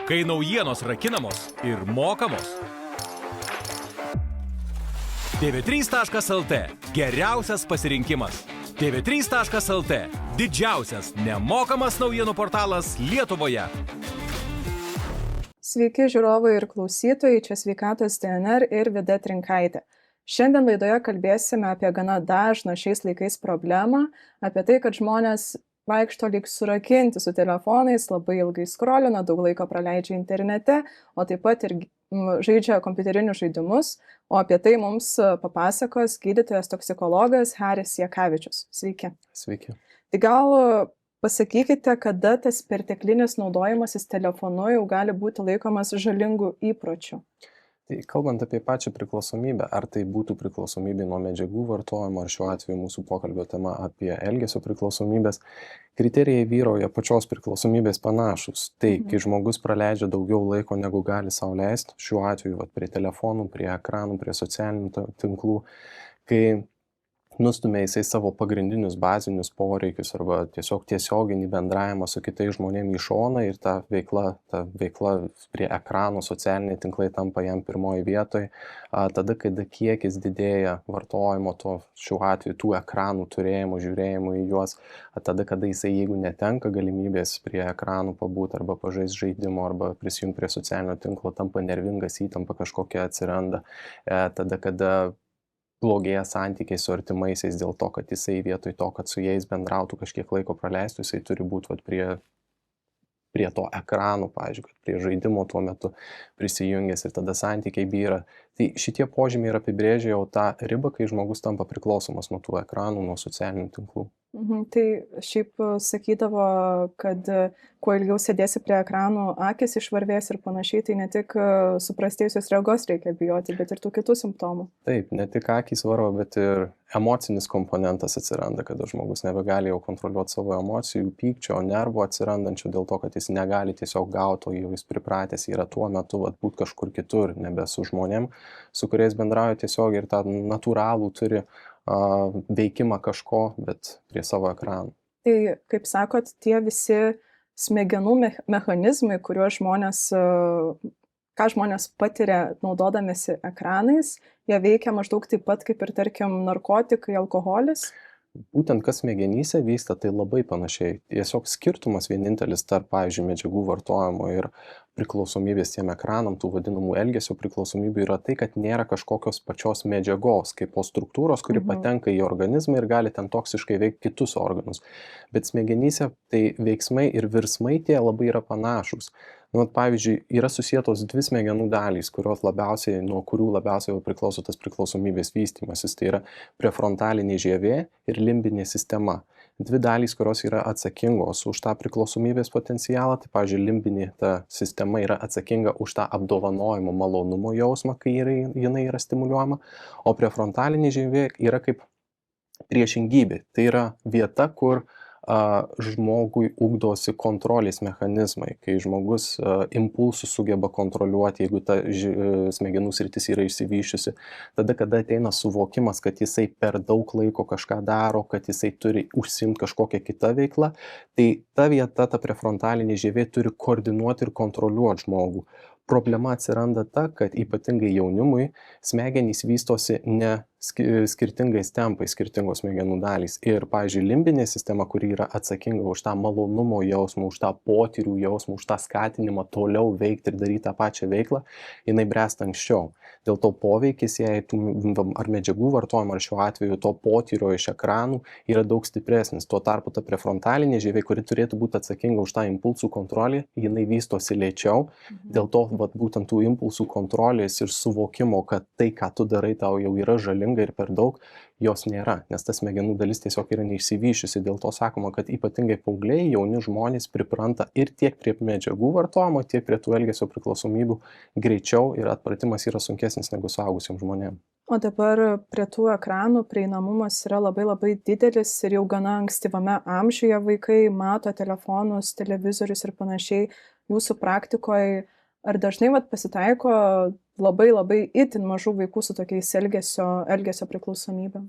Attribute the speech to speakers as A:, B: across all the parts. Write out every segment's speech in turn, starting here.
A: kai naujienos rakinamos ir mokamos. TV3.lt – geriausias pasirinkimas. TV3.lt – didžiausias nemokamas naujienų portalas Lietuvoje.
B: Sveiki žiūrovai ir klausytojai, čia Sveikatos DNR ir Vida Trinkaitė. Šiandien laidoje kalbėsime apie gana dažną šiais laikais problemą, apie tai, kad žmonės vaikšto lyg surakinti su telefonais, labai ilgai skrolina, daug laiko praleidžia internete, o taip pat ir žaidžia kompiuterinius žaidimus, o apie tai mums papasakos gydytojas toksikologas Haris Jakavičius. Sveiki.
C: Sveiki.
B: Tai gal pasakykite, kada tas perteklinis naudojimasis telefonu jau gali būti laikomas žalingu įpročiu?
C: Tai kalbant apie pačią priklausomybę, ar tai būtų priklausomybė nuo medžiagų vartojimo, ar šiuo atveju mūsų pokalbio tema apie elgesio priklausomybės, kriterijai vyrauja pačios priklausomybės panašus. Tai, kai žmogus praleidžia daugiau laiko, negu gali sau leisti, šiuo atveju prie telefonų, prie ekranų, prie socialinių tinklų, kai nustumia jisai savo pagrindinius bazinius poreikius arba tiesiog tiesioginį bendravimą su kitais žmonėmis į šoną ir ta veikla prie ekranų, socialiniai tinklai tampa jam pirmoji vietoje, tada, kada kiekis didėja vartojimo to šiuo atveju tų ekranų turėjimo, žiūrėjimo į juos, tada, kada jisai, jeigu netenka galimybės prie ekranų pabūti arba pažaisti žaidimo arba prisijungti prie socialinio tinklo, tampa nervingas, įtampa kažkokia atsiranda, tada, kada blogėja santykiai su artimaisiais dėl to, kad jisai vietoj to, kad su jais bendrautų kažkiek laiko praleistų, jisai turi būti prie to ekranų, pavyzdžiui, prie žaidimo tuo metu prisijungęs ir tada santykiai byra. Tai šitie požymiai yra apibrėžę jau tą ribą, kai žmogus tampa priklausomas nuo tų ekranų, nuo socialinių tinklų.
B: Tai šiaip sakydavo, kad kuo ilgiau sėdėsi prie ekranų, akis išvarvės ir panašiai, tai ne tik suprastėjusios regos reikia bijoti, bet ir tų kitų simptomų.
C: Taip, ne tik akys varva, bet ir emocinis komponentas atsiranda, kada žmogus nebegali jau kontroliuoti savo emocijų, pykčio, nervų atsirandančių dėl to, kad jis negali tiesiog gauti, jau jis pripratęs yra tuo metu būti kažkur kitur, nebe su žmonėm, su kuriais bendrauja tiesiog ir tą natūralų turi veikimą kažko, bet prie savo ekranų.
B: Tai, kaip sakot, tie visi smegenų mechanizmai, ką žmonės patiria naudodamėsi ekranais, jie veikia maždaug taip pat kaip ir, tarkim, narkotikai, alkoholis?
C: Būtent kas smegenyse vyksta, tai labai panašiai. Tiesiog skirtumas vienintelis tarp, pavyzdžiui, medžiagų vartojimo ir priklausomybės tiem ekranam, tų vadinamų elgesio priklausomybių yra tai, kad nėra kažkokios pačios medžiagos, kaip po struktūros, kuri patenka į organizmą ir gali ten toksiškai veikti kitus organus. Bet smegenyse tai veiksmai ir virsmai tie labai yra panašus. Pavyzdžiui, yra susietos dvi smegenų dalys, nuo kurių labiausiai priklauso tas priklausomybės vystymasis. Tai yra prefrontalinė žievė ir limbinė sistema. Dvi dalys, kurios yra atsakingos už tą priklausomybės potencialą, tai, pavyzdžiui, limbinė ta sistema yra atsakinga už tą apdovanojimo malonumo jausmą, kai jinai yra stimuliuojama, o prefrontalinė žievė yra kaip priešingybė. Tai yra vieta, kur žmogui ugdosi kontrolės mechanizmai, kai žmogus impulsus sugeba kontroliuoti, jeigu ta smegenų sritis yra išsivysčiusi. Tada, kada ateina suvokimas, kad jisai per daug laiko kažką daro, kad jisai turi užsiimti kažkokią kitą veiklą, tai ta vieta, ta prefrontalinė žievė turi koordinuoti ir kontroliuoti žmogų. Problema atsiranda ta, kad ypatingai jaunimui smegenys vystosi ne skirtingais tempais, skirtingos smegenų dalys. Ir, pavyzdžiui, limbinė sistema, kuri yra atsakinga už tą malonumo jausmą, už tą potyrių jausmą, už tą skatinimą toliau veikti ir daryti tą pačią veiklą, jinai bręsta anksčiau. Dėl to poveikis jai ar medžiagų vartojimo, ar šiuo atveju to potyrio iš ekranų yra daug stipresnis. Tuo tarpu ta prefrontalinė žievė, kuri turėtų būti atsakinga už tą impulsų kontrolę, jinai vystosi lėčiau. Dėl to būtent tų impulsų kontrolės ir suvokimo, kad tai, ką tu darai, tau jau yra žalinga ir per daug, jos nėra, nes ta smegenų dalis tiesiog yra neišsivyščiusi. Dėl to sakoma, kad ypatingai paaugliai, jauni žmonės pripranta ir tiek prie medžiagų vartojimo, tiek prie tų elgesio priklausomybių greičiau ir atpratimas yra sunkesnis negu suaugusiems žmonėms.
B: O dabar prie tų ekranų prieinamumas yra labai didelis ir jau gana ankstyvame amžiuje vaikai mato telefonus, televizorius ir panašiai. Jūsų praktikoje ar dažnai pasitaiko labai labai itin mažų vaikų su tokiais elgesio priklausomybė?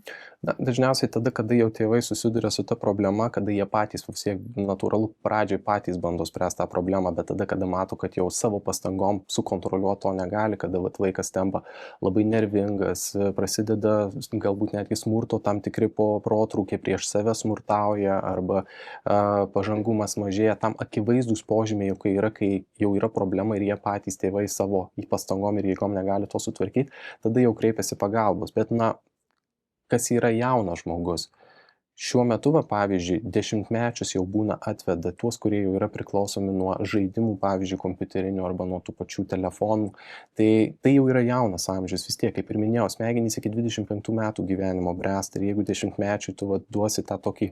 C: Na, dažniausiai tada, kada jau tėvai susiduria su ta problema, kada jie patys vis tiek natūralu pradžioj patys bando spręsti tą problemą, bet tada, kada mato, kad jau savo pastangom sukontroliuoti to negali, kada vaikas tampa labai nervingas, prasideda galbūt netgi smurto tam tikri protrūkiai, prieš save smurtauja arba pažangumas mažėja, tam akivaizdūs požymiai, kai jau yra problema ir jie patys tėvai savo pastangom ir jėgom negali to sutvarkyti, tada jau kreipiasi pagalbos. Bet kas yra jaunas žmogus? Šiuo metu, pavyzdžiui, 10-mečius jau būna atveda tuos, kurie jau yra priklausomi nuo žaidimų, pavyzdžiui, kompiuterinių arba nuo tų pačių telefonų. Tai jau yra jaunas amžius vis tiek, kaip ir minėjau, smegenys iki 25 metų gyvenimo bręsta ir jeigu 10-mečiui tu duosi tą tokį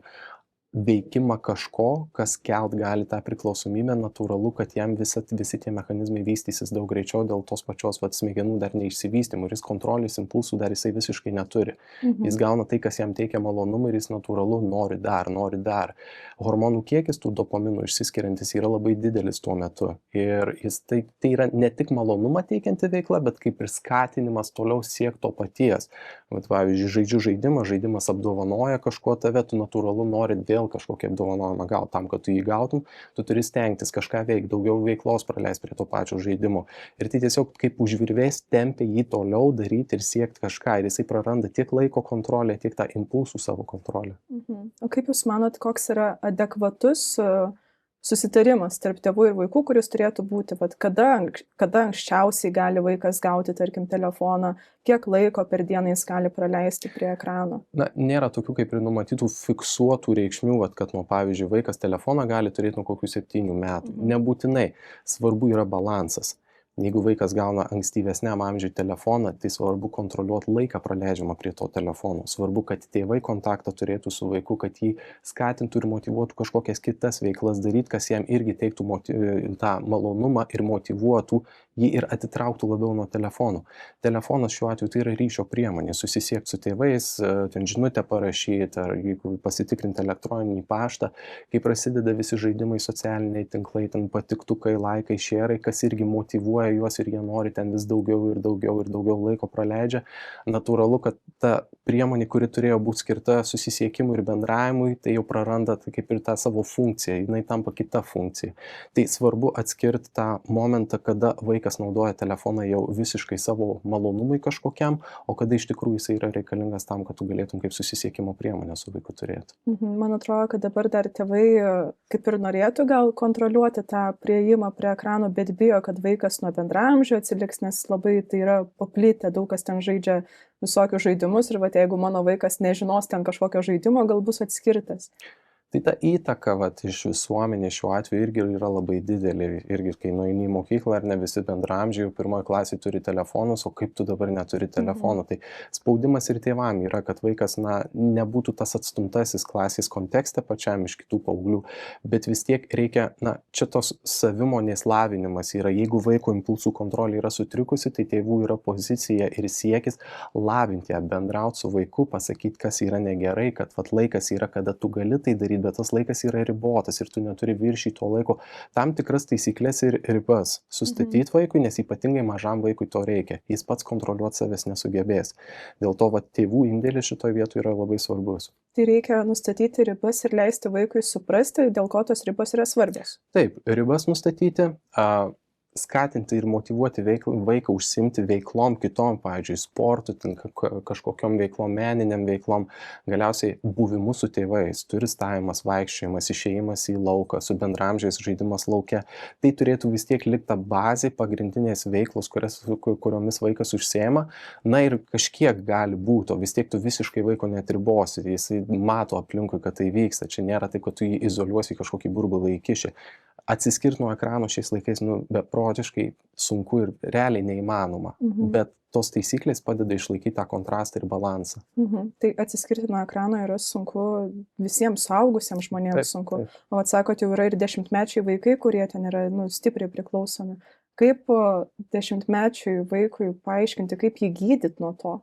C: veikimą kažko, kas kelt gali tą priklausomybę, natūralu, kad jam visi tie mechanizmai vystysis daug greičiau dėl tos pačios smegenų dar neišsivystymų ir jis kontrolės impulsų dar jisai visiškai neturi. Jis gauna tai, kas jam teikia malonumą ir jis natūralu nori dar. Hormonų kiekis tų dopaminų išsiskiriantis yra labai didelis tuo metu ir tai yra ne tik malonumą teikianti veikla, bet kaip ir skatinimas toliau siekti to paties. Pavyzdžiui, žaidimas apdovanoja kažko tave, tu natūralu nori vėl kažkokį apdovanojimą gauti. Tam, kad tu jį gautum, tu turi stengtis kažką veikti, daugiau veiklos praleisti prie to pačio žaidimo. Ir tai tiesiog kaip užvirvės tempia jį toliau daryti ir siekti kažką. Ir jisai praranda tiek laiko kontrolę, tiek tą impulsų savo kontrolę.
B: O kaip Jūs manot, koks yra adekvatus susitarimas tarp tėvų ir vaikų, kuris turėtų būti, kada anksčiausiai gali vaikas gauti, tarkim, telefoną, kiek laiko per dieną jis gali praleisti prie ekrano?
C: Nėra tokių kaip ir numatytų fiksuotų reikšmių, kad pavyzdžiui, vaikas telefoną gali turėti nuo kokių 7 metų. Nebūtinai. Svarbu yra balansas. Jeigu vaikas gauna ankstyvesniam amžiui telefoną, tai svarbu kontroliuoti laiką praleidžiamą prie to telefono. Svarbu, kad tėvai kontaktą turėtų su vaiku, kad jį skatintų ir motyvuotų kažkokias kitas veiklas daryti, kas jam irgi teiktų tą malonumą ir motyvuotų jį ir atitrauktų labiau nuo telefonų. Telefonas šiuo atveju tai yra ryšio priemonė, susisiekti su tėvais, ten žinutę parašyti ar jeigu pasitikrinti elektroninį paštą, kai prasideda visi žaidimai, socialiniai tinklai, ten patiktukai, laikai, šėrai, kas irgi motyvuoja juos ir jie nori ten vis daugiau laiko praleidžia. Natūralu, kad ta priemonė, kuri turėjo būti skirta susisiekimui ir bendravimui, tai jau praranda kaip ir tą savo funkciją, jinai tampa kita funkcija. Tai svarbu atskirti tą momentą, kada vaikas naudoja telefoną jau visiškai savo malonumui kažkokiam, o kada iš tikrųjų jisai yra reikalingas tam, kad tu galėtum kaip susisiekimo priemonę su vaiku turėti.
B: Man atrodo, kad dabar dar tėvai kaip ir norėtų gal kontroliuoti tą prieimą prie ekrano, bet bijo, kad vaikas nuo bendraamžių atsiliks, nes labai tai yra paplitę, daug kas ten žaidžia visokius žaidimus ir jeigu mano vaikas nežinos ten kažkokio žaidimo, gal bus atskirtas.
C: Tai ta įtaka iš visuomenės šiuo atveju irgi yra labai didelė. Irgi kai nueini į mokyklą ar ne visi bendraamžiai, pirmoje klasėje turi telefonus, o kaip tu dabar neturi telefonų. Tai spaudimas ir tėvam yra, kad vaikas nebūtų tas atstumtasis klasės kontekste pačiam iš kitų paauglių, bet vis tiek reikia, čia tos savimonės lavinimas yra. Jeigu vaiko impulsų kontrolė yra sutrikusi, tai tėvų yra pozicija ir siekis lavinti ją, bendrauti su vaiku, pasakyti, kas yra negerai, kad laikas yra, kada tu gali tai daryti, bet tas laikas yra ribotas ir tu neturi viršyti to laiko tam tikras taisyklės ir ribas sustatyti vaikui, nes ypatingai mažam vaikui to reikia. Jis pats kontroliuoti savęs nesugebės. Dėl to tėvų indėlis šitoje vietoje yra labai svarbus.
B: Tai reikia nustatyti ribas ir leisti vaikui suprasti, dėl ko tos ribos yra svarbios.
C: Taip, ribas nustatyti, skatinti ir motyvuoti vaiką užsiimti veiklom kitom, pavyzdžiui, sportu, kažkokiom veiklom, meniniam veiklom, galiausiai buvimu su tėvais, turistavimas, vaikščiojimas, išėjimas į lauką, su bendramžiais žaidimas lauke. Tai turėtų vis tiek likti ta bazė, pagrindinės veiklos, kuriomis vaikas užsiema. Ir kažkiek gali būti, o vis tiek tu visiškai vaiko neatribosi, jisai mato aplinkui, kad tai vyksta. Čia nėra tai, kad tu jį izoliuosi į kažkokį burbulą įkiši. Atsiskirti nuo ekrano šiais laikais beprotiškai sunku ir realiai neįmanoma, bet tos taisyklės padeda išlaikyti tą kontrastą ir balansą.
B: Tai atsiskirti nuo ekrano yra sunku visiems suaugusiems žmonėms sunku. O atsakot, jau yra ir 10-mečiai vaikai, kurie ten yra stipriai priklausomi. Kaip 10-mečiui vaikui paaiškinti, kaip jį gydyti nuo to?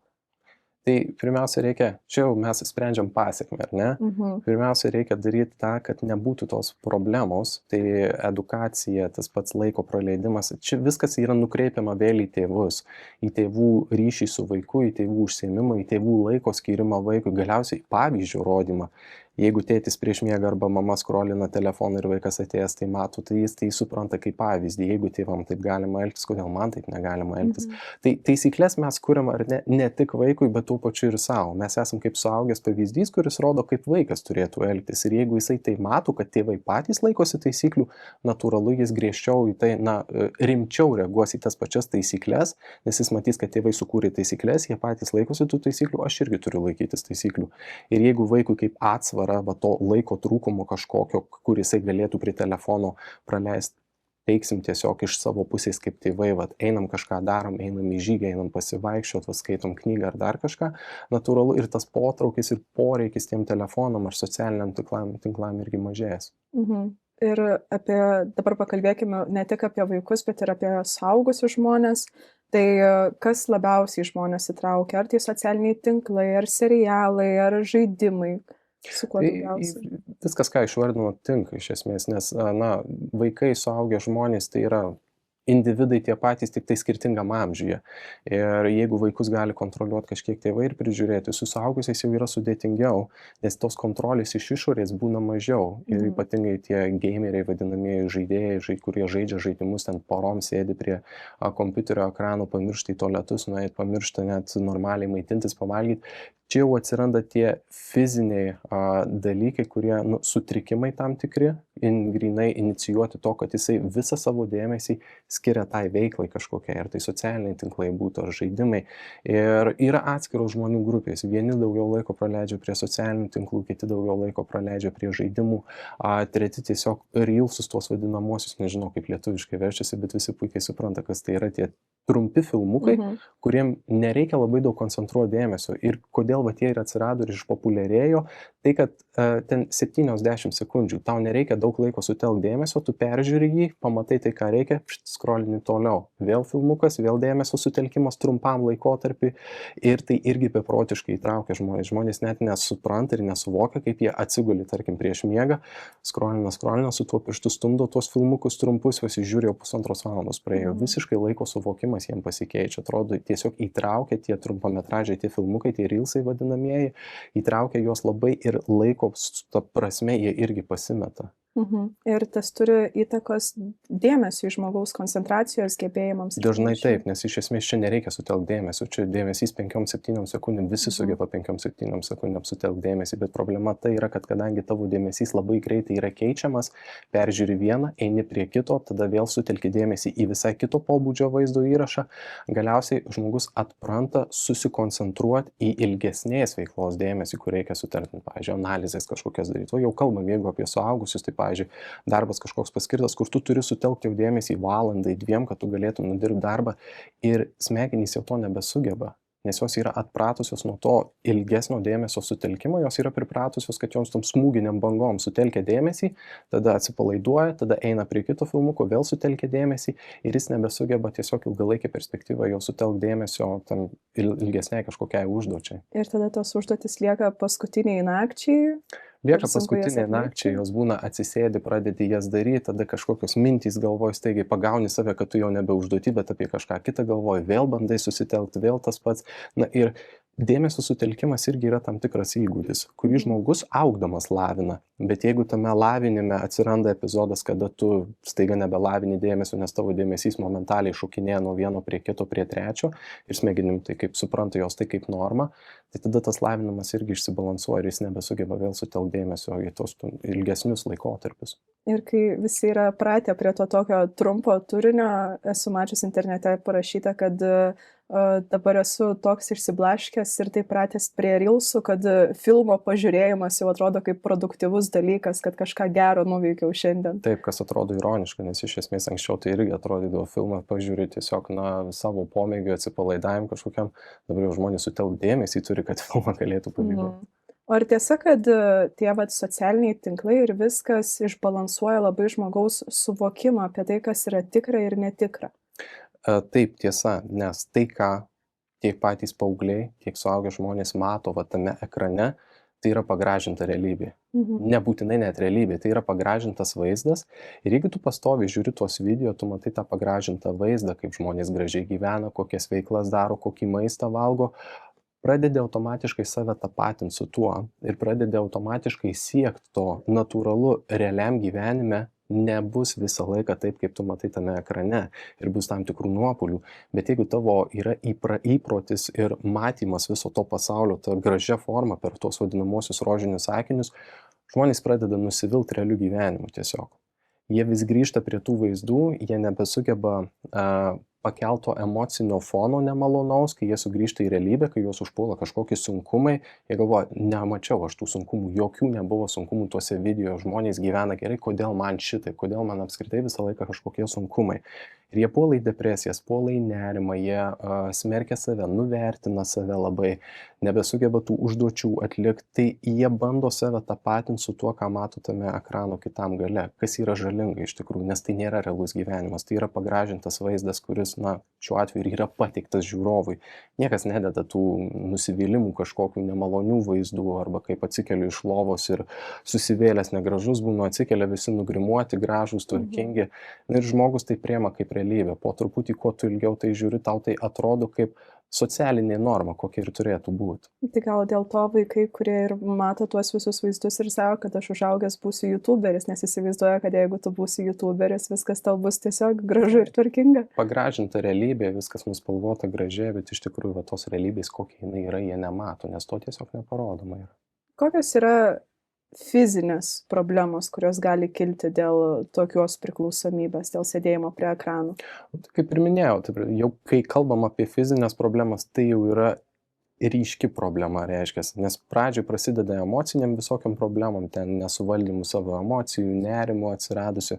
C: Tai pirmiausia reikia, čia jau mes sprendžiam pasekmę, ar ne? Pirmiausia reikia daryti tą, kad nebūtų tos problemos, tai edukacija, tas pats laiko praleidimas, čia viskas yra nukreipiama vėl į tėvus, į tėvų ryšį su vaiku, į tėvų užsiėmimą, į tėvų laiko skirimą vaikui, galiausiai pavyzdžių rodymą. Jeigu tėtis prieš miegą arba mama skrolina telefoną ir vaikas atėjęs tai mato, tai jis tai supranta kaip pavyzdį. Jeigu tėvam taip galima elgtis, kodėl man taip negalima elgtis. Tai taisyklės mes kuriam ar ne tik vaikui, bet tuo pačiu ir savo. Mes esam kaip suaugęs pavyzdys, kuris rodo, kaip vaikas turėtų elgtis. Ir jeigu jisai tai mato, kad tėvai patys laikosi taisyklių, natūralu jis griežčiau į tai, rimčiau reaguos į tas pačias taisyklės, nes jis matys, kad tėvai sukūrė taisyklės, jie patys laikosi tų taisyklių, aš irgi turiu laikytis taisyklių. Ir jeigu vaikui kaip atsvarą to laiko trūkumo kažkokio, kur jisai galėtų prie telefono praleisti, teiksim tiesiog iš savo pusės kaip tėvai, einam kažką darom, einam į žygį, einam pasivaikščiot, skaitom knygą ar dar kažką, natūralu ir tas potraukis ir poreikis tiem telefonam ar socialiniam tinklam irgi mažės.
B: Ir dabar pakalbėkime ne tik apie vaikus, bet ir apie suaugusius žmonės. Tai kas labiausiai žmonės įtraukia? Ar tai socialiniai tinklai, ar serialai, ar žaidimai? Su kuo daugiausiai?
C: Viskas, ką išvardino, tinka iš esmės, nes vaikai, suaugę žmonės, tai yra individai tie patys, tik tai skirtingam amžiuje. Ir jeigu vaikus gali kontroliuoti kažkiek tėvai ir prižiūrėti, su suaugusiais jau yra sudėtingiau, nes tos kontrolės iš išorės būna mažiau. Ir ypatingai tie gameriai, vadinamieji žaidėjai, kurie žaidžia žaidimus, ten porom sėdi prie kompiuterio ekranų, pamiršta į tualetus, nueit, pamiršta net normaliai maitintis, pavalgyti. Čia jau atsiranda tie fiziniai dalykai, kurie sutrikimai tam tikri, grynai inicijuoti to, kad jisai visą savo dėmesį skiria tai veiklai kažkokiai, ar tai socialiniai tinklai būtų, ar žaidimai. Ir yra atskiros žmonių grupės. Vieni daugiau laiko praleidžia prie socialinių tinklų, kiti daugiau laiko praleidžia prie žaidimų, treti tiesiog reelsus tuos vadinamosius, nežinau kaip lietuviškai verčiasi, bet visi puikiai supranta, kas tai yra tie trumpi filmukai, kuriem nereikia labai daug koncentruoti dėmesio. Ir kodėl tie ir atsirado ir išpopuliarėjo, tai kad ten 70 sekundžių, tau nereikia daug laiko sutelkti dėmesio, tu peržiūri jį, pamatai tai, ką reikia, skrolini toliau. Vėl filmukas, vėl dėmesio sutelkimas trumpam laikotarpį ir tai irgi beprotiškai įtraukia žmonės. Žmonės net nesupranta ir nesuvokia, kaip jie atsiguli, tarkim, prieš miegą, skrolina, su tuo pirštu stumdo tuos filmukus trumpus, pasižiūri jau 1,5 valandos praėjo. Visiškai laiko suvokimas jiems pasikeičia. Atrodo, tiesiog įtraukia tie trumpametražiai, tie filmukai, tie reelsai vadinamieji, įtraukia juos labai ir laiko prasme jie irgi pasimeta.
B: Ir tas turi įtakos dėmesio į žmogaus koncentracijos gebėjimams.
C: Dažnai taip, nes iš esmės čia nereikia sutelkti dėmesio. Čia dėmesys 5-7 sekundėm, visi sugeba 5-7 sekundėm sutelkti dėmesį, bet problema tai yra, kad kadangi tavo dėmesys labai greitai yra keičiamas, peržiūri vieną, eini prie kito, tada vėl sutelki dėmesį į visai kito pobūdžio vaizdo įrašą, galiausiai žmogus atpranta susikoncentruoti į ilgesnės veiklos dėmesį, kur reikia sutelkti, pavyzdžiui, analizės kažkokias daryti. O jau kalbam, jeigu apie suaugusius, tai pavyzdžiui, darbas kažkoks paskirtas, kur tu turi sutelkti jau dėmesį 1-2, kad tu galėtum nudirbti darbą ir smegenys jau to nebesugeba, nes jos yra atpratusios nuo to ilgesnio dėmesio sutelkimo, jos yra pripratusios, kad joms tom smūginiam bangom sutelkia dėmesį, tada atsipalaiduoja, tada eina prie kito filmuko, vėl sutelkia dėmesį ir jis nebesugeba tiesiog ilgalaikį perspektyvą jau sutelkti dėmesio tam ilgesniai kažkokiai užduočiai.
B: Ir tada tos užduotis lieka paskutiniai nakčiai.
C: Lieka paskutiniai nakčiai, jos būna atsisėdi, pradedi jas daryti, tada kažkokios mintys galvoj, staigiai pagauni save, kad tu jau nebeužduoti, bet apie kažką kitą galvoj, vėl bandai susitelkti, vėl tas pats. Na ir dėmesio sutelkimas irgi yra tam tikras įgūdis, kurį žmogus augdamas lavina. Bet jeigu tame lavinime atsiranda epizodas, kada tu staiga nebelavini dėmesio, nes tavo dėmesys momentaliai šokinėja nuo vieno prie kito, prie trečio ir smegenim tai kaip supranta jos tai kaip norma, tai tada tas lavinimas irgi išsibalansuoja ir jis nebesugeba vėl sutelkti dėmesio į tos ilgesnius laikotarpius.
B: Ir kai visi yra pratę prie to tokio trumpo turinio, esu mačius internete parašyta, kad dabar esu toks išsiblaškęs ir taip pratęs prie reelsų, kad filmo pažiūrėjimas jau atrodo kaip produktyvus dalykas, kad kažką gero nuveikiau šiandien.
C: Taip, kas atrodo ironiška, nes iš esmės anksčiau tai irgi atrodydavo filmą pažiūrėti tiesiog savo pomėgiu atsipalaidavim kažkokiam, dabar jau žmonės sutelk dėmesį turi, kad filmą galėtų pavyzdžiui.
B: O ar tiesa, kad tie socialiniai tinklai ir viskas išbalansuoja labai žmogaus suvokimą apie tai, kas yra tikra ir netikra?
C: Taip, tiesa, nes tai, ką tiek patys paaugliai, tiek suaugę žmonės mato va tame ekrane, tai yra pagražinta realybė. Nebūtinai net realybė, tai yra pagražintas vaizdas. Ir jeigu tu pastoviai žiūri tuos video, tu matai tą pagražintą vaizdą, kaip žmonės gražiai gyvena, kokias veiklas daro, kokį maistą valgo, pradedi automatiškai save tapatinti su tuo ir pradedi automatiškai siekti to. Natūralu, realiam gyvenime nebus visą laiką taip, kaip tu matai tame ekrane ir bus tam tikrų nuopuolių. Bet jeigu tavo yra įprotis ir matymas viso to pasaulio, ta gražia forma per tuos vadinamosius rožinius akinius, žmonės pradeda nusivilti realių gyvenimų tiesiog. Jie vis grįžta prie tų vaizdų, jie nebesugeba pakelto emocinio fono nemalonaus, kai jie sugrįžta į realybę, kai juos užpuola kažkokie sunkumai, jie galvoja, nemačiau aš tų sunkumų, jokių nebuvo sunkumų tuose video, žmonės gyvena gerai, kodėl man šitai, kodėl man apskritai visą laiką kažkokie sunkumai. Ir jie puola į depresijas, puola į nerimą, jie smerkia save, nuvertina save labai, nebesugeba tų užduočių atlikti, tai jie bando save tapatinti su tuo, ką mato tame ekrano kitam gale, kas yra žalinga iš tikrųjų, nes tai nėra realus gyvenimas, tai yra pagražintas vaizdas, kuris, šiuo atveju yra pateiktas žiūrovui. Niekas nededa tų nusivylimų, kažkokių nemalonių vaizdų, arba kaip atsikeliu iš lovos ir susivėlęs negražus būnu, atsikelia visi nugrimuoti, gražūs, tvarkingi. Ir žmogus tai priema kaip realybė. Po truputį, kuo tu ilgiau tai žiūri, tau tai atrodo kaip socialinė norma, kokia ir turėtų būti.
B: Tai gal dėl to vaikai, kurie ir mato tuos visus vaizdus ir sako, kad aš užaugęs būsiu YouTuberis, nes įsivaizduoja, kad jeigu tu būsi YouTuberis, viskas tau bus tiesiog gražu ir tvarkinga.
C: Pagražinta realybė, viskas nuspalvota gražiai, bet iš tikrųjų tos realybės, kokia jinai yra, jie nemato, nes to tiesiog neparodoma yra.
B: Kokios yra fizinės problemos, kurios gali kilti dėl tokios priklausomybės, dėl sėdėjimo prie ekranų?
C: Kaip ir minėjau, jau kai kalbam apie fizinės problemas, tai jau yra ryški problema, reiškia, nes pradžioj prasideda emociniam visokiam problemam, ten nesuvaldymų savo emocijų, nerimo atsiradusių,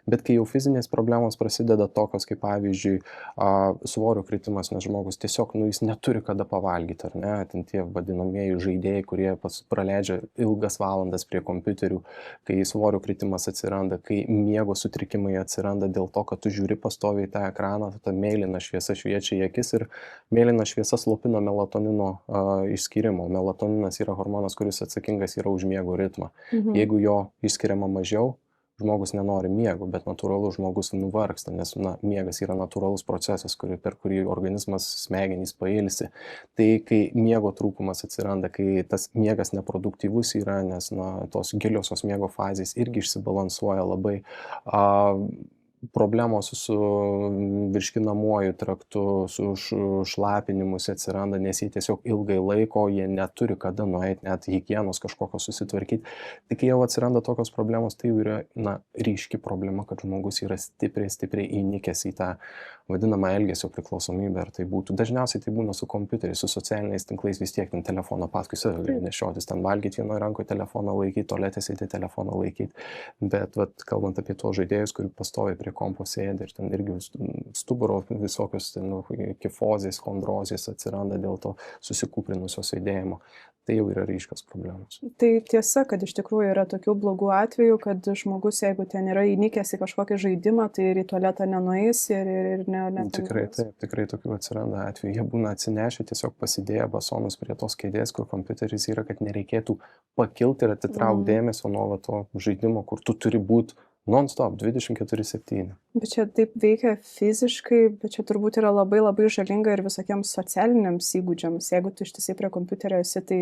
C: bet kai jau fizinės problemos prasideda tokios, kaip pavyzdžiui, svorio kritimas, nes žmogus tiesiog, jis neturi kada pavalgyti, ar ne, ten tie vadinamieji žaidėjai, kurie praleidžia ilgas valandas prie kompiuterių, kai svorio kritimas atsiranda, kai miego sutrikimai atsiranda dėl to, kad tu žiūri pastoviai tą ekraną, ta mėlyna šviesa šviečia į akis ir mėlyna šviesa slopina melatonino išskyrimo. Melatoninas yra hormonas, kuris atsakingas yra už miego ritmą. Jeigu jo išskiriama mažiau, žmogus nenori miego, bet natūralus žmogus nuvargsta, nes miegas yra natūralus procesas, per kurį organizmas, smegenys pailsi. Tai kai miego trūkumas atsiranda, kai tas miegas neproduktyvus yra, nes tos giliosios miego fazės irgi išsibalansuoja labai, problemos su virškinamuoju traktu, su šlapinimus atsiranda, nes jie tiesiog ilgai laiko, jie neturi kada nueiti, net higienos kažkokio susitvarkyti. Tik kai jau atsiranda tokios problemos, tai jau yra ryški problema, kad žmogus yra stipriai įnikęs į tą vadinamą elgesio priklausomybę, ar tai būtų. Dažniausiai tai būna su kompiuteriais, su socialiniais tinklais, vis tiek ten telefoną paskui save gali nešiotis, ten valgyti vienoje rankoje telefoną laikyti, tualete sėdėti telefoną laikyti. Bet kalbant apie tuos žaidėjus, kurie pastoviai prie kompo sėdi ir ten irgi stuburo visokios kifozės, chondrozės atsiranda dėl to susikūprinusio sėdėjimo. Tai jau yra ryškios problemos.
B: Tai tiesa, kad iš tikrųjų yra tokių blogų atvejų, kad žmogus, jeigu ten yra įnikęs į kažkokį žaidimą, tai ir į tualetą nenueis ir
C: Tikrai taip, tikrai tokių atsiranda atvejų. Jie būna atsinešę, tiesiog pasidėję basonus prie tos kėdės, kur kompiuteris yra, kad nereikėtų pakilti ir atitraukti dėmesio nuo to žaidimo, kur tu turi būti non-stop, 24/7.
B: Bet čia taip veikia fiziškai, bet čia turbūt yra labai žalinga ir visokiems socialiniams įgūdžiams. Jeigu tu ištisai prie kompiuterio esi, tai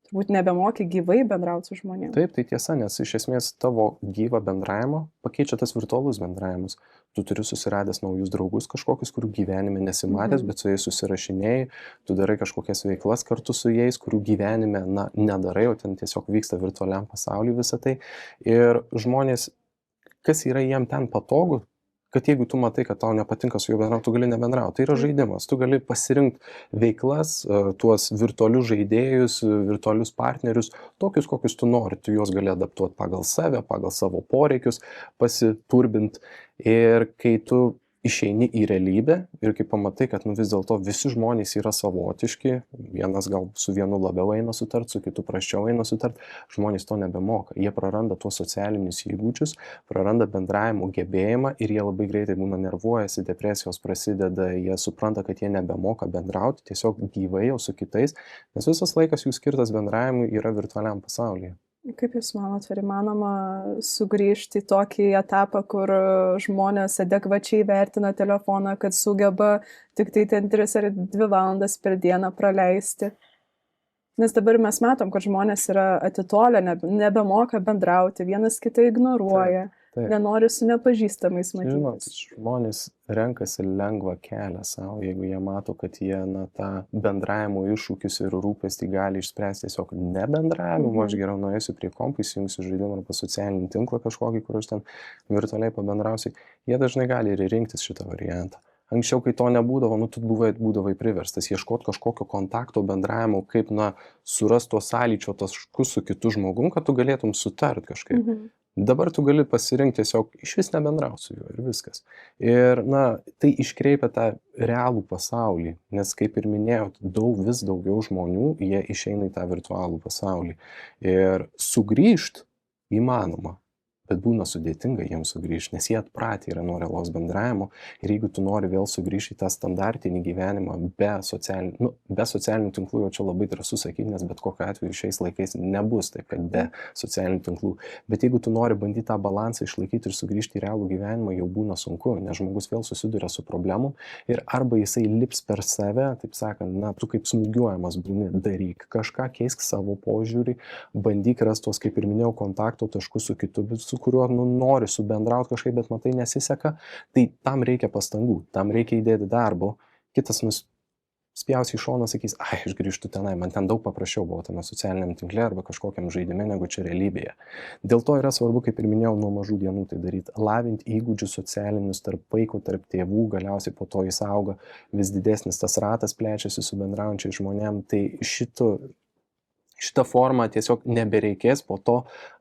B: turbūt nebemoki gyvai bendrauti su žmonėmis.
C: Taip, tai tiesa, nes iš esmės tavo gyvą bendravimą pakeičia tas virtualus bendravimas. Tu turi susiradęs naujus draugus kažkokius, kurių gyvenime nesimatęs, bet su jais susirašinėjai, tu darai kažkokias veiklas kartu su jais, kurių gyvenime nedarai, o ten tiesiog vyksta virtualiam pasauliu visą tai. Ir žmonės, kas yra jiem ten patogu, kad jeigu tu matai, kad tau nepatinka su juo bendrauti, tu gali nebendrauti. Tai yra žaidimas. Tu gali pasirinkti veiklas, tuos virtualius žaidėjus, virtualius partnerius, tokius, kokius tu nori. Tu juos gali adaptuoti pagal save, pagal savo poreikius, pasiturbinti. Ir kai tu išeini į realybę ir kai pamatai, kad vis dėlto visi žmonės yra savotiški, vienas gal su vienu labiau eina sutart, su kitu prasčiau eina sutart, žmonės to nebemoka. Jie praranda tuos socialinius įgūdžius, praranda bendravimo gebėjimą ir jie labai greitai būna nervuojasi, depresijos prasideda, jie supranta, kad jie nebemoka bendrauti tiesiog gyvai jau su kitais, nes visas laikas jų skirtas bendravimui yra virtualiam pasaulyje.
B: Kaip Jūs manot, ar įmanoma sugrįžti į tokį etapą, kur žmonės adekvačiai vertina telefoną, kad sugeba tik tai ten 3 ar 2 valandas per dieną praleisti? Nes dabar mes matom, kad žmonės yra atitolę, nebemoka bendrauti, vienas kitą ignoruoja,
C: Taip.
B: nenori su nepažįstamais
C: Žinot,
B: matytis.
C: žmonės renkasi lengvą kelią savo, jeigu jie mato, kad jie tą bendravimo iššūkius ir rūpestį gali išspręsti tiesiog nebendravimu, aš geriau nueisiu prie kompų, įsijungsiu žaidimą arba socialinį tinklą kažkokį, kur aš ten virtualiai pabendrausiu, jie dažnai gali ir rinktis šitą variantą. Anksčiau, kai to nebūdavo, tu būdavai priverstas ieškoti kažkokio kontakto bendravimo, kaip surasti tuos sąlyčio taškus su kitu žmogum, kad tu galėtum sutart kažkaip. Dabar tu gali pasirinkti tiesiog išvis nebendrauti su juo ir viskas. Ir tai iškreipia tą realų pasaulį, nes kaip ir minėjau, vis daugiau žmonių, jie išeina į tą virtualų pasaulį. Ir sugrįžt įmanoma, bet būna sudėtinga jiems sugrįžti, nes jie atpratę yra nuo realaus bendravimo ir jeigu tu nori vėl sugrįžti į tą standartinį gyvenimą be socialinių tinklų, jau čia labai drąsu sakyti, nes bet kokiu atveju šiais laikais nebus taip, kad be socialinių tinklų, bet jeigu tu nori bandyti tą balansą išlaikyti ir sugrįžti į realų gyvenimą, jau būna sunku, nes žmogus vėl susiduria su problemom ir arba jisai lips per save, taip sakant, tu kaip smūgiuojamas būni, daryk kažką, keisk savo požiūrį, bandyk rasti tos, kaip ir minėjau, kontakto taškus su kitu, su kuriuo nori subendrauti kažkaip, bet matai nesiseka, tai tam reikia pastangų, tam reikia įdėti darbo. Kitas spjausi į šoną, sakys, aš grįžtu tenai, man ten daug paprasčiau buvo tame socialiniam tinkle arba kažkokiam žaidime, negu čia realybėje. Dėl to yra svarbu, kaip ir minėjau, nuo mažų dienų tai daryti, lavinti įgūdžius socialinius tarp vaikų, tarp tėvų, galiausiai po to jis auga, vis didesnis tas ratas plečiasi su bendraujančiais žmonėm, tai šitą formą tiesiog nebereikės po to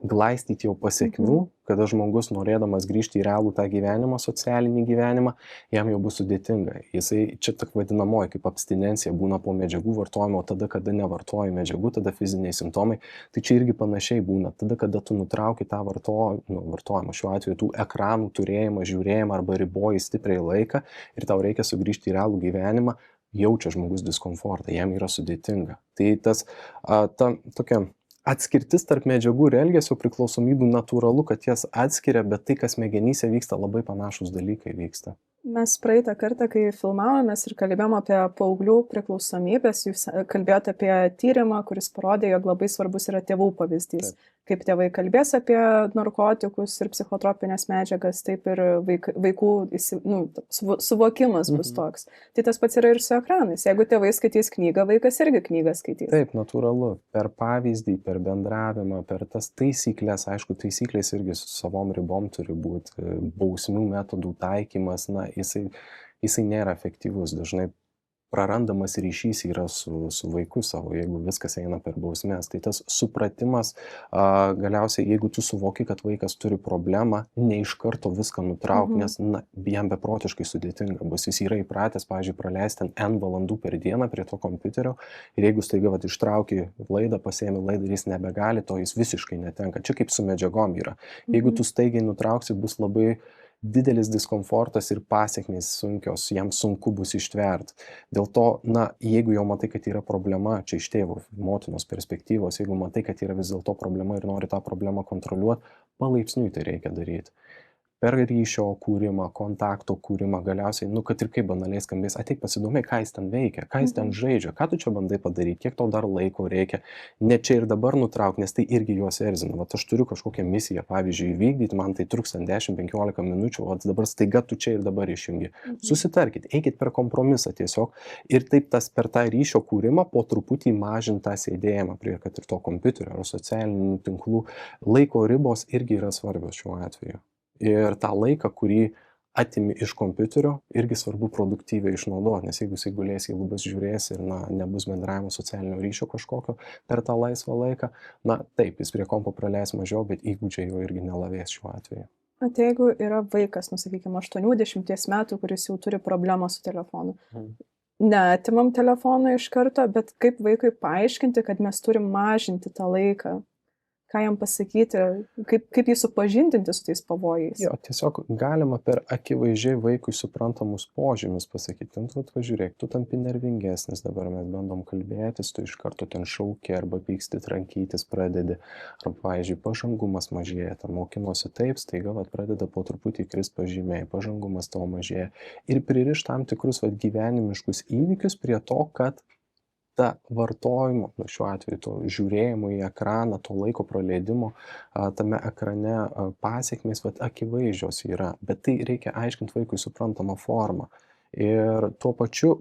C: glaistyti jau pasiekmių, kada žmogus norėdamas grįžti į realų tą gyvenimą, socialinį gyvenimą, jam jau bus sudėtinga. Jisai čia tak vadinamoji kaip abstinencija būna po medžiagų vartojimo, tada kada nevartoji medžiagų, tada fiziniai simptomai, tai čia irgi panašiai būna, tada kada tu nutrauki tą vartojimą, šiuo atveju tų ekranų turėjimą, žiūrėjimą arba riboji stipriai laiką ir tau reikia sugrįžti į realų gyvenimą, jaučia žmogus diskomfortą, jam yra sudėtinga. Tai ta tokia atskirtis tarp medžiagų ir elgesio priklausomybių natūralu, kad jas atskiria, bet tai, kas smegenyse vyksta, labai panašus dalykai vyksta.
B: Mes praeitą kartą, kai filmavomės ir kalbėjom apie paauglių priklausomybės, jūs kalbėjote apie tyrimą, kuris parodė, jog labai svarbus yra tėvų pavyzdys. Taip. Kaip tėvai kalbės apie narkotikus ir psichotropinės medžiagas, taip ir vaikų suvokimas bus toks. Tai tas pats yra ir su ekranais. Jeigu tėvai skaitys knygą, vaikas irgi knygą skaitys.
C: Taip, natūralu. Per pavyzdį, per bendravimą, per tas taisyklės, aišku, taisyklės irgi su savom ribom turi būti, bausmių metodų taikymas, jisai nėra efektyvus, dažnai prarandamas ryšys yra su vaiku savo, jeigu viskas eina per bausmės. Tai tas supratimas, galiausiai, jeigu tu suvoki, kad vaikas turi problemą, ne iš karto viską nutrauk, nes jam beprotiškai sudėtinga bus. Jis yra įpratęs, pavyzdžiui, praleisti N valandų per dieną prie to kompiuterio ir jeigu staiga ištrauki laidą, pasiėmi laidą ir jis nebegali, to jis visiškai netenka. Čia kaip su medžiagom yra. Jeigu tu staigiai nutrauksi, bus labai didelis diskomfortas ir pasekmės sunkios, jam sunku bus ištverti. Dėl to, jeigu jau matai, kad yra problema, čia iš tėvo, motinos perspektyvos, jeigu matai, kad yra vis dėlto problema ir nori tą problemą kontroliuoti, palaipsniui tai reikia daryti. Per ryšio kūrimą, kontakto kūrimą, galiausiai, kad ir kaip banaliai skambės, ateik pasidomėk, ką jis ten veikia, ką jis ten žaidžia, ką tu čia bandai padaryti, kiek tau dar laiko reikia, ne čia ir dabar nutrauk, nes tai irgi juos erzina. Vat aš turiu kažkokią misiją, pavyzdžiui, įvykdyti, man tai truks 10-15 minučių, o dabar staiga tu čia ir dabar išjungi. Susitarkit, eikit per kompromisą tiesiog ir taip per tą ryšio kūrimą po truputį mažint tą sėdėjimą prie kad ir to kompiuterio ar socialinių tinklų. Laiko ribos irgi yra svarbios šiuo atveju. Ir tą laiką, kurį atimi iš kompiuterio, irgi svarbu produktyviai išnaudoti, nes jeigu jisai gulės į lubas žiūrės ir nebus bendravimo socialinio ryšio kažkokio per tą laisvą laiką, taip, jis prie kompo praleis mažiau, bet įgūdžiai jo irgi nelavės šiuo atveju.
B: At jeigu yra vaikas, sakykime, 80 metų, kuris jau turi problemą su telefonu. Neatimam telefoną iš karto, bet kaip vaikui paaiškinti, kad mes turim mažinti tą laiką, ką jam pasakyti, kaip jį supažindinti su tais pavojais.
C: Jo, tiesiog galima per akivaizdžiai vaikui suprantamus požymius pasakyti, tu pažiūrėk, tu tampi nervingesnis, dabar mes bandom kalbėtis, tu iš karto ten šauki arba pyksti, trankytis pradedi, arba, pavyzdžiui, pažangumas mažėja, ten mokinosi taip, staiga pradeda po truputį krist pažymiai, pažangumas tavo mažėja ir pririš tam tikrus gyvenimiškus įvykius prie to, kad ta vartojimo, šiuo atveju to žiūrėjimo į ekraną, to laiko praleidimo tame ekrane pasekmės akivaizdžios yra, bet tai reikia aiškinti vaikui suprantamą formą ir tuo pačiu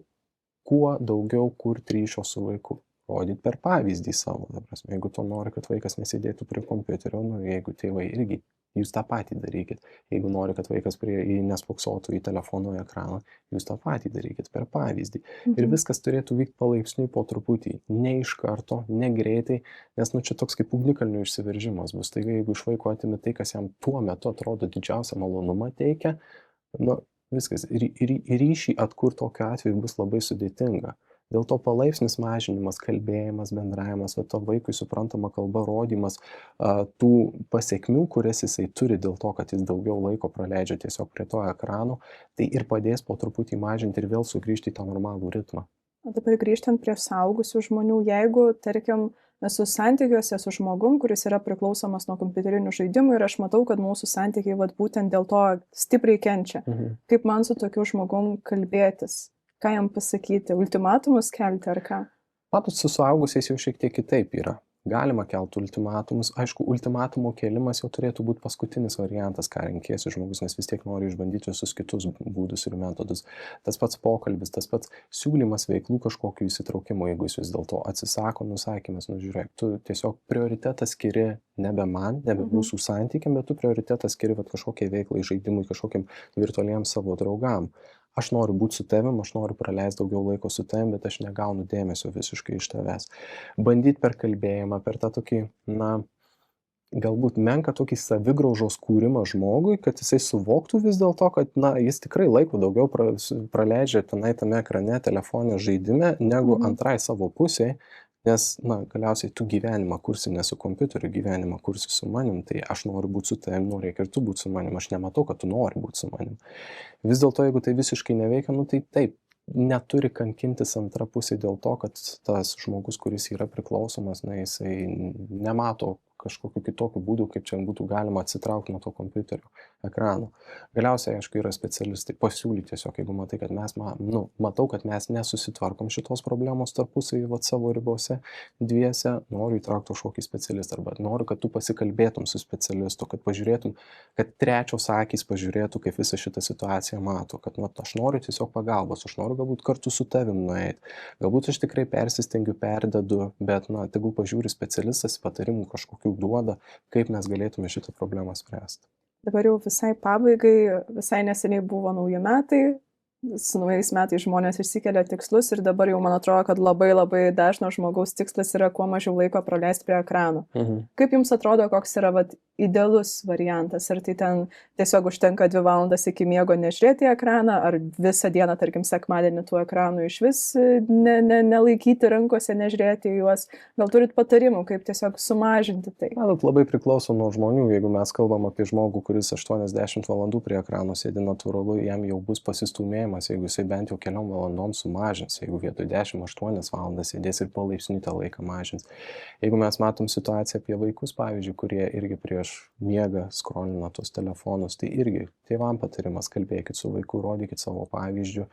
C: kuo daugiau kurti ryšio su vaiku, rodyti per pavyzdį savo. Jeigu tu nori, kad vaikas nesėdėtų prie kompiuterio, jeigu tėvai irgi, jūs tą patį darykit. Jeigu nori, kad vaikas nespoksotų į telefono ekraną, jūs tą patį darykit per pavyzdį. Ir viskas turėtų vykti palaipsniui po truputį, ne iš karto, ne greitai, nes čia toks kaip ugnikalnių išsiveržimas bus. Taigi, jeigu iš vaiko atimi tai, kas jam tuo metu atrodo didžiausią malonumą teikia, viskas. Ir ryšį atkurti tokiu atveju bus labai sudėtinga. Dėl to palaipsnis mažinimas, kalbėjimas, bendravimas, to vaikui suprantama kalba, rodymas tų pasiekmių, kurias jisai turi dėl to, kad jis daugiau laiko praleidžia tiesiog prie to ekrano, tai ir padės po truputį mažinti ir vėl sugrįžti į tą normalų ritmą.
B: O dabar grįžtant prie suaugusių žmonių, jeigu, tarkim, esu santykiuose su žmogum, kuris yra priklausomas nuo kompiuterinių žaidimų ir aš matau, kad mūsų santykiai būtent dėl to stipriai kenčia. Kaip man su tokiu žmogum kalbėtis? Ką jam pasakyti? Ultimatumus kelti ar ką?
C: Matot, su suaugusiais jau šiek tiek kitaip yra. Galima kelti ultimatumus. Aišku, ultimatumo kėlimas jau turėtų būti paskutinis variantas, ką renkėsi žmogus, nes vis tiek nori išbandyti visus kitus būdus ir metodus. Tas pats pokalbis, tas pats siūlymas veiklų kažkokiu įsitraukimu, jeigu jis vis dėlto atsisako, nusakymas, žiūrėk, tu tiesiog prioritetą skiri nebe man, nebe mūsų santykiam, bet tu prioritetą skiri kažkokiai veiklai, žaidimui, kažkokiam virtualiem savo draugam. Aš noriu būti su tavim, aš noriu praleisti daugiau laiko su tavim, bet aš negaunu dėmesio visiškai iš tavęs. Bandyti per kalbėjimą, per tą tokį, galbūt menką tokį savigraužos kūrimą žmogui, kad jisai suvoktų vis dėlto, kad, jis tikrai laiko daugiau praleidžia tame ekrane, telefone, žaidime, negu antrai savo pusėje. Nes, galiausiai tu gyvenimą kursi ne su kompiuteriu, gyvenimą kursi su manim, tai aš noriu būti su tavim, reikia ir tu būti su manim, aš nematau, kad tu nori būti su manim. Vis dėlto, jeigu tai visiškai neveikia, tai taip, neturi kankintis antra pusė dėl to, kad tas žmogus, kuris yra priklausomas, jisai nemato kažkokiu kitokiu būdu, kaip čia būtų galima atsitraukti nuo to kompiuterio ekrano. Galiausiai, aišku, yra specialistai. Pasiūlyti tiesiog, jeigu matai, kad matau, kad mes nesusitvarkom šitos problemos tarpusavy savo ribose, dviese, noriu įtraukti kažkokį specialistą, arba noriu, kad tu pasikalbėtum su specialistu, kad pažiūrėtum, kad trečios akys pažiūrėtų, kaip visą šitą situaciją mato, kad aš noriu tiesiog pagalbos, aš noriu galbūt kartu su tavim nueiti, galbūt aš tikrai persistengiu, perdedu, bet, tegul pažiūri specialistas, patarimų kažkokių duoda, kaip mes galėtume šitą problemą spręsti.
B: Dabar jau visai pabaigai, visai neseniai buvo nauji metai, su naujais metais žmonės išsikelia tikslus ir dabar jau man atrodo, kad labai dažno žmogaus tikslas yra kuo mažiau laiko praleisti prie ekrano. Kaip jums atrodo, koks yra idealus variantas? Ar tai ten tiesiog užtenka 2 valandas iki miego nežiūrėti į ekraną, ar visą dieną, tarkim, sekmadienį tų ekranų iš vis nelaikyti rankose, nežiūrėti į juos? Gal turit patarimų, kaip tiesiog sumažinti tai?
C: Labai priklauso nuo žmonių. Jeigu mes kalbam apie žmogų, kuris 80 valandų prie ekrano sėdi, natūralu, jam jau bus pasistūmėjimas, jeigu jisai bent jau keliom valandom sumažins, jeigu vietoj 10-8 valandas sėdės ir palaipsniui tą laiką mažins. Jeigu mes matom situaciją apie vaikus, pavyzdžiui, kurie irgi prieš miegą skrolina tos telefonus, tai irgi tėvam patarimas, kalbėkit su vaiku, rodykit savo pavyzdžių,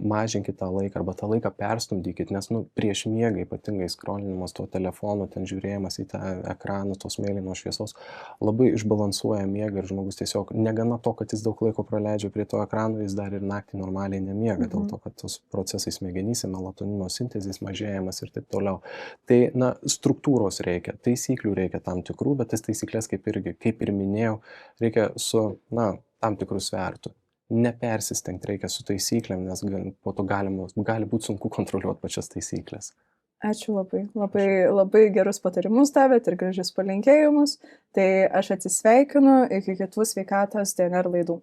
C: mažinkit tą laiką arba tą laiką perstumdykit, nes prieš miegą ypatingai skrolinimas to telefonu, ten žiūrėjimas į tą ekraną, tos mėlynos šviesos, labai išbalansuoja miegą ir žmogus tiesiog negana to, kad jis daug laiko praleidžia prie to ekrano, jis dar ir naktį normaliai nemiega, dėl to, kad tos procesai smegenyse, melatonino sintezės mažėjimas ir taip toliau. Tai, struktūros reikia, taisyklių reikia tam tikrų, bet tas taisyklės, kaip ir minėjau, reikia su, tam tikrų svertų. Nepersistengti reikia su taisyklėm, nes po to gali būti sunku kontroliuoti pačias taisyklės.
B: Ačiū labai. Labai gerus patarimus davėt ir gražius palinkėjimus. Tai aš atsisveikinu iki kitų sveikatos DNR laidų.